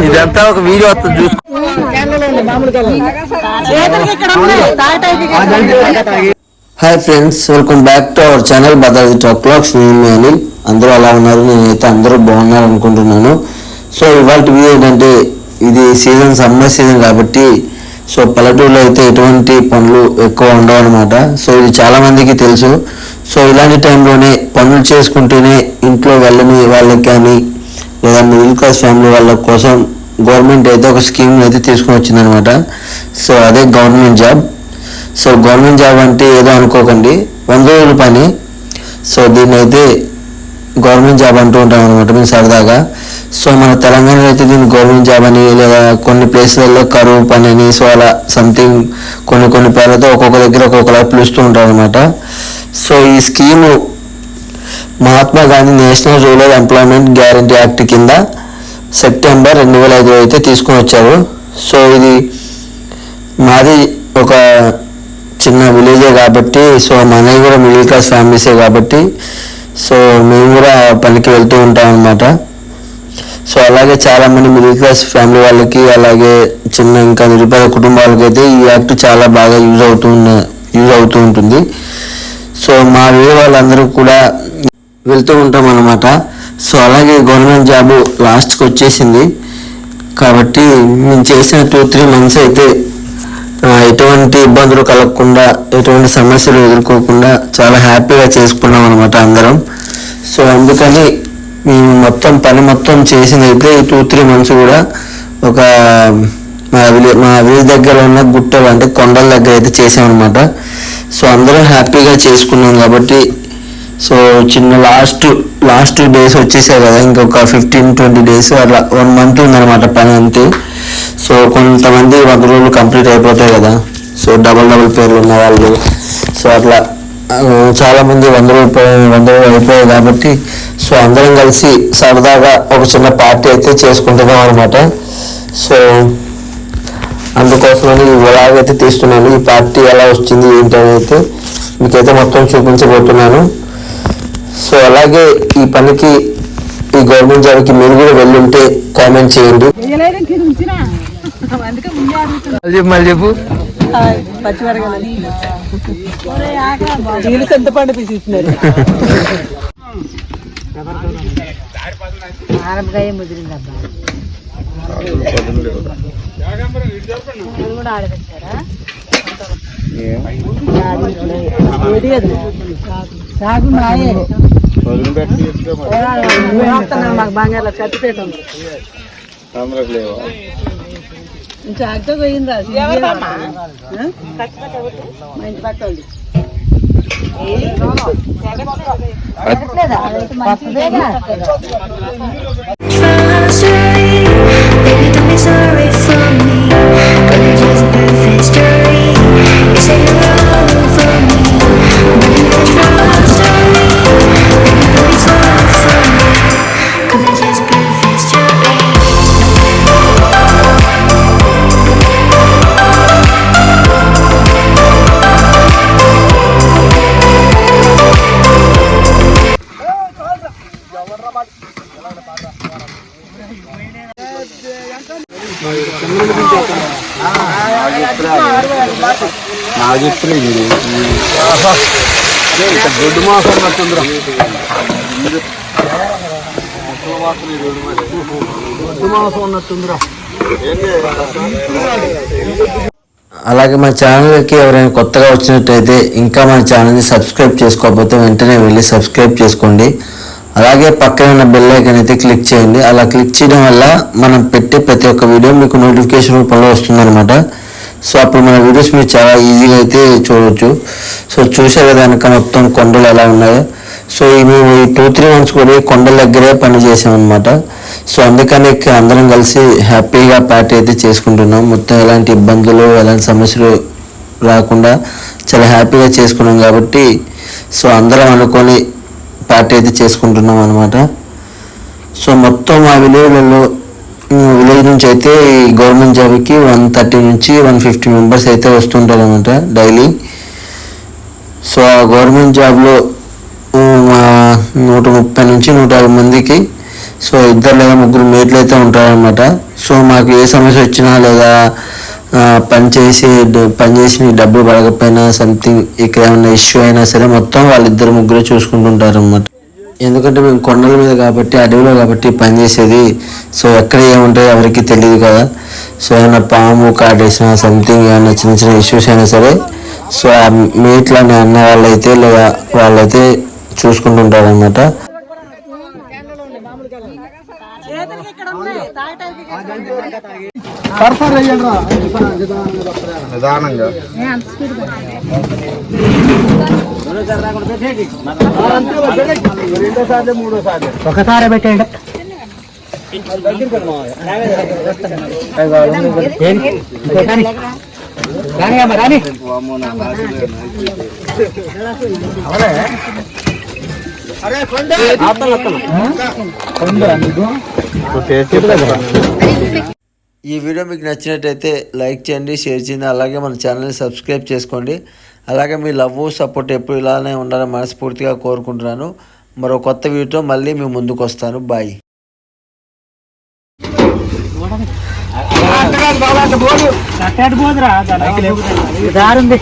ఇదంతా ఒక వీడియో చూసుకో. Hi friends, welcome back to our channel Bhadradri talk blogs. నేను అనిల్. అందరూ అలా ఉన్నారు, నేనైతే అందరూ బాగున్నారు అనుకుంటున్నాను. సో ఇవాళ వీడియో ఏంటంటే, ఇది సమ్మర్ సీజన్ కాబట్టి సో పల్లెటూరులో అయితే ఎటువంటి పనులు ఎక్కువ ఉండవు అనమాట. సో ఇది చాలా మందికి తెలుసు. సో ఇలాంటి టైంలోనే పనులు చేసుకుంటేనే ఇంట్లో వెళ్ళని వాళ్ళకి కానీ లేదా మిడిల్ క్లాస్ ఫ్యామిలీ వాళ్ళ కోసం గవర్నమెంట్ అయితే ఒక స్కీమ్ అయితే తీసుకుని వచ్చిందనమాట. సో అదే government job. So government job అంటే ఏదో అనుకోకండి, 100 రోజుల పని. సో దీన్ని అయితే గవర్నమెంట్ జాబ్ అంటూ ఉంటాం అనమాట మేము సరదాగా. సో మన తెలంగాణలో అయితే దీన్ని గవర్నమెంట్ జాబ్ అని, లేదా కొన్ని ప్లేస్లలో కరువు పని అని, సో అలా సంథింగ్ కొన్ని పేర్లతో ఒక్కొక్క దగ్గర ఒక్కొక్కలా పిలుస్తూ ఉంటాం అనమాట. సో ఈ scheme Mahatma Gandhi national rural employment guarantee act కింద సెప్టెంబర్ 2005 అయితే తీసుకొని వచ్చారు. సో ఇది మాది ఒక చిన్న విలేజే కాబట్టి, సో మనవి కూడా మిడిల్ క్లాస్ ఫ్యామిలీసే కాబట్టి సో మేము కూడా పనికి వెళ్తూ ఉంటాం అన్నమాట. సో అలాగే చాలామంది మిడిల్ క్లాస్ ఫ్యామిలీ వాళ్ళకి, అలాగే చిన్న ఇంకా నిరుపేద కుటుంబాలకి అయితే ఈ యాక్ట్ చాలా బాగా యూజ్ అవుతూ ఉంటుంది. సో మా వేరే వాళ్ళందరూ కూడా వెళ్తూ ఉంటాం అన్నమాట. సో అలాగే గవర్నమెంట్ జాబు లాస్ట్కి వచ్చేసింది కాబట్టి మేము చేసిన 2-3 months అయితే ఎటువంటి ఇబ్బందులు కలగకుండా, ఎటువంటి సమస్యలు ఎదుర్కోకుండా చాలా హ్యాపీగా చేసుకున్నాం అనమాట అందరం. సో అందుకని మేము పని మొత్తం చేసిందైతే ఈ 2-3 months కూడా ఒక మా విలేజ్ దగ్గర ఉన్న గుట్టలు అంటే కొండల దగ్గర అయితే చేసామన్నమాట. సో అందరం హ్యాపీగా చేసుకున్నాం కాబట్టి సో చిన్న లాస్ట్ డేస్ వచ్చేసాయి కదా, ఇంకొక 15-20 days అట్లా 1 month ఉందన్నమాట పని అంతే. సో కొంతమంది 100 రోజులు కంప్లీట్ అయిపోతాయి కదా, సో డబల్ పేర్లు ఉన్న వాళ్ళు. సో అట్లా చాలామంది 100 రోజులు అయిపోయాయి కాబట్టి సో అందరం కలిసి సరదాగా ఒక చిన్న పార్టీ అయితే చేసుకుంటున్నాం అనమాట. సో అందుకోసమని ఇలాగైతే తీస్తున్నాను. ఈ పార్టీ ఎలా వచ్చింది ఏంటని అయితే మీకైతే మొత్తం చూపించబోతున్నాను. సో అలాగే ఈ పనికి, ఈ గవర్నమెంట్ జాబ్కి మీరు కూడా వెళ్ళుంటే కామెంట్ చేయండి. మళ్ళీ చెప్పు. చింతపండు పీసిస్తున్నారు. ఆనపకాయ ముదిరిందబ్బా. కూడా ఆడబెట్టారా? సాగు మాకు బంగాళ కట్టిపేట చాక్తో పోయిందా? మా ఇంటి పక్క దొడ్డు మాసం ఉన్నట్టుందిరా. అలాగే మా ఛానల్కి ఎవరైనా కొత్తగా వచ్చినట్టయితే ఇంకా మన ఛానల్ని సబ్స్క్రైబ్ చేసుకోకపోతే వెంటనే వెళ్ళి సబ్స్క్రైబ్ చేసుకోండి. అలాగే పక్కన ఉన్న బెల్ ఐకాన్ అయితే క్లిక్ చేయండి. అలా క్లిక్ చేయడం వల్ల మనం పెట్టే ప్రతి ఒక్క వీడియో మీకు నోటిఫికేషన్ రూపంలో వస్తుందన్నమాట. సో అప్పుడు మన వీడియోస్ మీరు చాలా ఈజీగా అయితే చూడవచ్చు. సో చూసారు కదా వెనక మొత్తం కొండలు ఎలా ఉన్నాయో. సో మేము ఈ 2-3 months కూడా కొండల దగ్గరే పని చేసామన్నమాట. సో అందుకని అందరం కలిసి హ్యాపీగా పార్టీ అయితే చేసుకుంటున్నాం. మొత్తం ఎలాంటి ఇబ్బందులు, ఎలాంటి సమస్యలు రాకుండా చాలా హ్యాపీగా చేసుకున్నాం కాబట్టి సో అందరం అనుకొని పార్టీ అయితే చేసుకుంటున్నాం అనమాట. సో మొత్తం మా విలేజ్ నుంచి అయితే ఈ గవర్నమెంట్ జాబ్కి 130 నుంచి 150 members అయితే వస్తుంటారు అనమాట డైలీ. సో ఆ గవర్నమెంట్ జాబ్లో 130 నుంచి 150 మందికి సో 2 లేదా 3 మేట్లు అయితే ఉంటారనమాట. సో మాకు ఏ సమస్య వచ్చినా లేదా పని చేసి డబ్బులు పడకపోయినా సంథింగ్ ఇక్కడ ఏమైనా ఇష్యూ అయినా సరే మొత్తం వాళ్ళిద్దరు ముగ్గురే చూసుకుంటుంటారు అన్నమాట. ఎందుకంటే మేము కొండల మీద కాబట్టి అడవిలో కాబట్టి పని చేసేది. సో ఎక్కడ ఏముంటాయో ఎవరికి తెలియదు కదా. సో ఏమైనా పాము కాటేసినా సంథింగ్ ఏమైనా చిన్న చిన్న ఇష్యూస్ అయినా సరే సో ఆ మేట్లని అన్న వాళ్ళైతే లేదా వాళ్ళైతే చూసుకుంటుంటారు అన్నమాట. నిదానంగా ఒకసారి పెట్టేయండి. ఈ వీడియో మీకు నచ్చినట్టయితే లైక్ చేయండి, షేర్ చేయండి, అలాగే మన ఛానల్ని సబ్స్క్రైబ్ చేసుకోండి. అలాగే మీ లవ్ సపోర్ట్ ఎప్పుడు ఇలానే ఉండాలని మనస్ఫూర్తిగా కోరుకుంటున్నాను. మరో కొత్త వీడియోతో మళ్ళీ మీ ముందుకు వస్తాను. బాయ్. దారుంది.